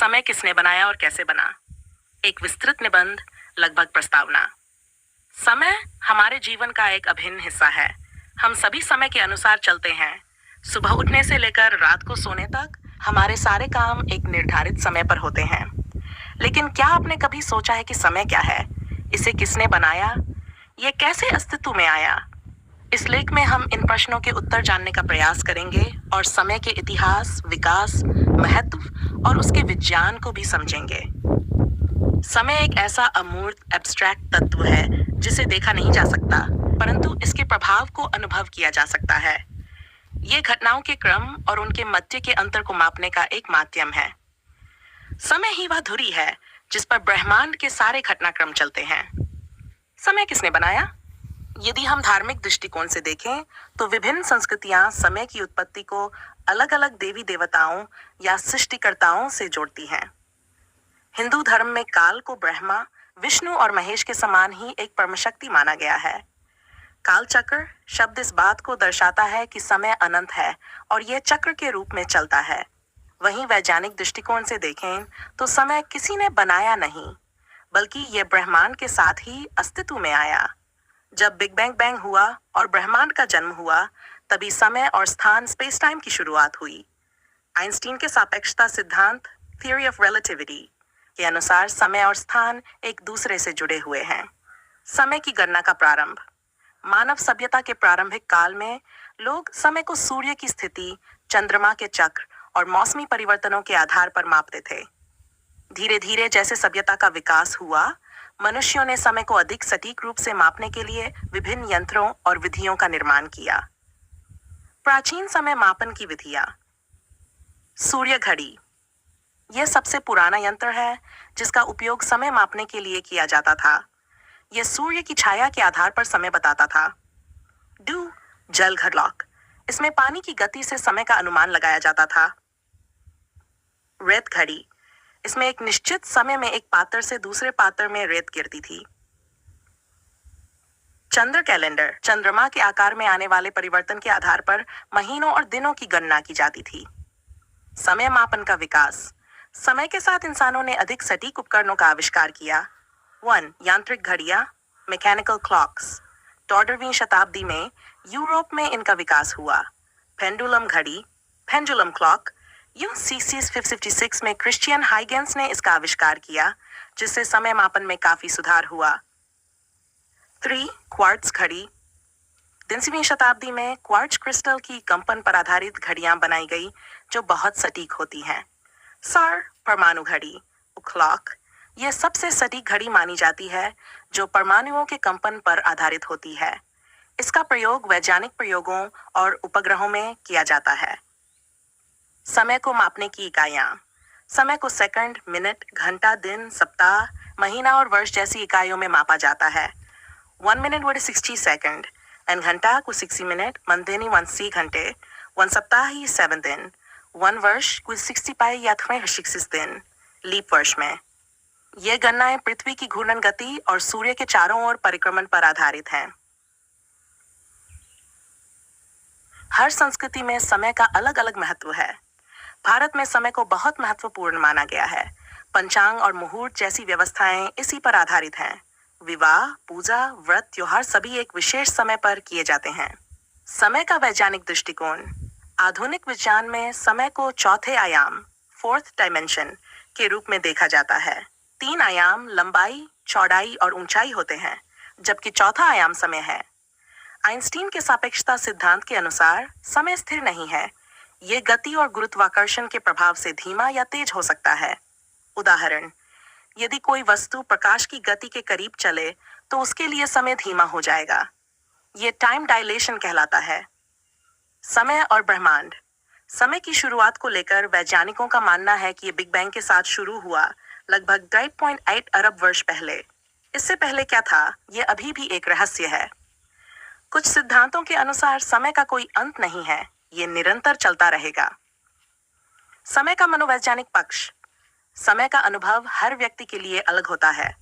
समय किसने बनाया और कैसे बना? एक विस्तृत निबंध, लगभग प्रस्तावना। समय हमारे जीवन का एक अभिन्न हिस्सा है। हम सभी समय के अनुसार चलते हैं। सुबह उठने से लेकर रात को सोने तक हमारे सारे काम एक निर्धारित समय पर होते हैं। लेकिन क्या आपने कभी सोचा है कि समय क्या है? इसे किसने बनाया? ये कैसे अस्तित्व में आया? इस लेख में हम इन प्रश्नों के उत्तर जानने का प्रयास करेंगे और समय के इतिहास, विकास, महत्व और उसके विज्ञान को भी समझेंगे। समय एक ऐसा अमूर्त, एब्स्ट्रैक्ट तत्व है जिसे देखा नहीं जा सकता, परंतु इसके प्रभाव को अनुभव किया जा सकता है। ये घटनाओं के क्रम और उनके मध्य के अंतर को मापने का एक माध्यम है। समय ही वह धुरी है जिस पर ब्रह्मांड के सारे घटनाक्रम चलते हैं। समय किसने बनाया? यदि हम धार्मिक दृष्टिकोण से देखें तो विभिन्न संस्कृतियां समय की उत्पत्ति को अलग अलग देवी देवताओं या सृष्टिकर्ताओं से जोड़ती हैं। हिंदू धर्म में काल को ब्रह्मा, विष्णु और महेश के समान ही एक परमशक्ति माना गया है। काल चक्र शब्द इस बात को दर्शाता है कि समय अनंत है और यह चक्र के रूप में चलता है। वहीं वैज्ञानिक दृष्टिकोण से देखें तो समय किसी ने बनाया नहीं, बल्कि यह ब्रह्मांड के साथ ही अस्तित्व में आया। जब बिग बैंग हुआ और ब्रह्मांड का जन्म हुआ, तभी समय और स्थान स्पेस टाइम की शुरुआत हुई। आइंस्टीन के सापेक्षता सिद्धांत, थियरी ऑफ रिलेटिविटी के अनुसार समय और स्थान एक दूसरे से जुड़े हुए हैं। समय की गणना का प्रारंभ। मानव सभ्यता के प्रारंभिक काल में लोग समय को सूर्य की स्थिति, चंद्रमा के चक्र और मौसमी परिवर्तनों के आधार पर मापते थे। धीरे धीरे जैसे सभ्यता का विकास हुआ, मनुष्यों ने समय को अधिक सटीक रूप से मापने के लिए विभिन्न यंत्रों और विधियों का निर्माण किया। प्राचीन समय मापन की विधियां। सूर्य घड़ी। यह सबसे पुराना यंत्र है जिसका उपयोग समय मापने के लिए किया जाता था। यह सूर्य की छाया के आधार पर समय बताता था। जल घड़लॉक। इसमें पानी की गति से समय का अनुमान लगाया जाता था। रेत घड़ी। इसमें एक निश्चित समय में एक पात्र से दूसरे पात्र में रेत गिरती थी। चंद्र कैलेंडर। चंद्रमा के आकार में आने वाले परिवर्तन के आधार पर महीनों और दिनों की गणना की जाती थी। समय मापन का विकास। समय के साथ इंसानों ने अधिक सटीक उपकरणों का आविष्कार किया। 1. यांत्रिक घड़ियां, मैकेनिकल क्लॉक्स। 14वीं शताब्दी में यूरोप में इनका विकास हुआ। पेंडुलम घड़ी, पेंडुलम क्लॉक। यूसीसी 56 में क्रिश्चियन हाइगेंस ने इसका आविष्कार किया, जिससे समय मापन में काफी सुधार हुआ। 3. क्वार्ट्ज घड़ी। 19वीं शताब्दी में क्वार्ट्ज क्रिस्टल की कंपन पर आधारित घड़ियां बनाई गई जो बहुत सटीक होती हैं। 4. परमाणु घड़ी, क्लॉक। यह सबसे सटीक घड़ी मानी जाती है जो परमाणुओं के कंपन पर आधारित होती है। इसका प्रयोग वैज्ञानिक प्रयोगों और उपग्रहों में किया जाता है। समय को मापने की इकाइयां। समय को सेकंड, मिनट, घंटा, दिन, सप्ताह, महीना और वर्ष जैसी इकाइयों में मापा जाता है। 1 मिनट वुड 60 सेकंड, एन घंटा को 60 मिनट, 1 दिन 1 घंटे, 1 सप्ताह ही 7 दिन, 1 वर्ष को 60 पाई या 360 दिन, लीप वर्ष में। ये गणनाएं पृथ्वी की घूर्णन गति और सूर्य के चारों ओर परिक्रमण पर आधारित हैं। हर संस्कृति में समय का अलग अलग महत्व है। भारत में समय को बहुत महत्वपूर्ण माना गया है। पंचांग और मुहूर्त जैसी व्यवस्थाएं इसी पर आधारित हैं। विवाह, पूजा, व्रत, त्योहार सभी एक विशेष समय पर किए जाते हैं। समय का वैज्ञानिक दृष्टिकोण। आधुनिक विज्ञान में समय को चौथे आयाम, 4th डायमेंशन के रूप में देखा जाता है। 3 आयाम लंबाई, चौड़ाई और ऊंचाई होते हैं, जबकि चौथा आयाम समय है। आइंस्टीन के सापेक्षता सिद्धांत के अनुसार समय स्थिर नहीं है। ये गति और गुरुत्वाकर्षण के प्रभाव से धीमा या तेज हो सकता है। उदाहरण, यदि कोई वस्तु प्रकाश की गति के करीब चले तो उसके लिए समय धीमा हो जाएगा। ये टाइम डायलेशन कहलाता है। समय और ब्रह्मांड। समय की शुरुआत को लेकर वैज्ञानिकों का मानना है कि ये बिग बैंग के साथ शुरू हुआ, लगभग 8.8 अरब वर्ष पहले। इससे पहले क्या था, ये अभी भी एक रहस्य है। कुछ सिद्धांतों के अनुसार समय का कोई अंत नहीं है, ये निरंतर चलता रहेगा। समय का मनोवैज्ञानिक पक्ष। समय का अनुभव हर व्यक्ति के लिए अलग होता है।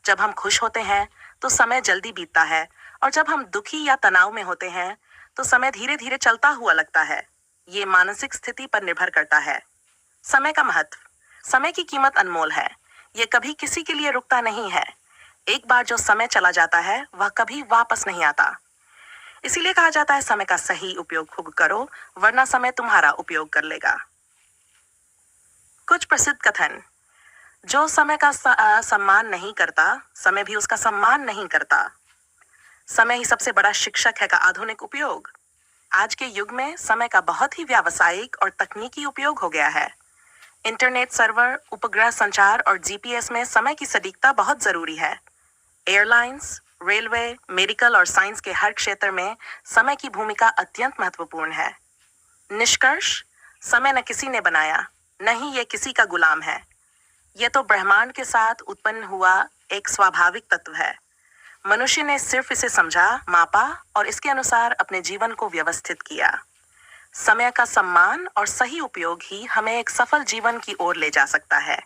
जब हम खुश होते हैं तो समय जल्दी बीतता है, और जब हम दुखी या तनाव में होते हैं तो समय धीरे धीरे चलता हुआ लगता है। ये मानसिक स्थिति पर निर्भर करता है। समय का महत्व। समय की कीमत अनमोल है। ये कभी किसी के लिए रुकता नहीं है। एक बार जो समय चला जाता है वह कभी वापस नहीं आता। इसीलिए कहा जाता है समय का सही उपयोग खूब करो, वरना समय तुम्हारा उपयोग कर लेगा। कुछ प्रसिद्ध कथन। जो समय का सम्मान नहीं करता, समय भी उसका सम्मान नहीं करता। समय ही सबसे बड़ा शिक्षक है का आधुनिक उपयोग। आज के युग में समय का बहुत ही व्यावसायिक और तकनीकी उपयोग हो गया है। इंटरनेट सर्वर, उपग्रह संचार और जीपीएस में समय की सटीकता बहुत जरूरी है। एयरलाइंस, रेलवे, मेडिकल और साइंस के हर क्षेत्र में समय की भूमिका अत्यंत महत्वपूर्ण है। निष्कर्ष, समय न किसी ने बनाया, न ही ये किसी का गुलाम है। ये तो ब्रह्मांड के साथ उत्पन्न हुआ एक स्वाभाविक तत्व है। मनुष्य ने सिर्फ इसे समझा, मापा और इसके अनुसार अपने जीवन को व्यवस्थित किया। समय का सम्मान और सही उपयोग ही हमें एक सफल जीवन की ओर ले जा सकता है।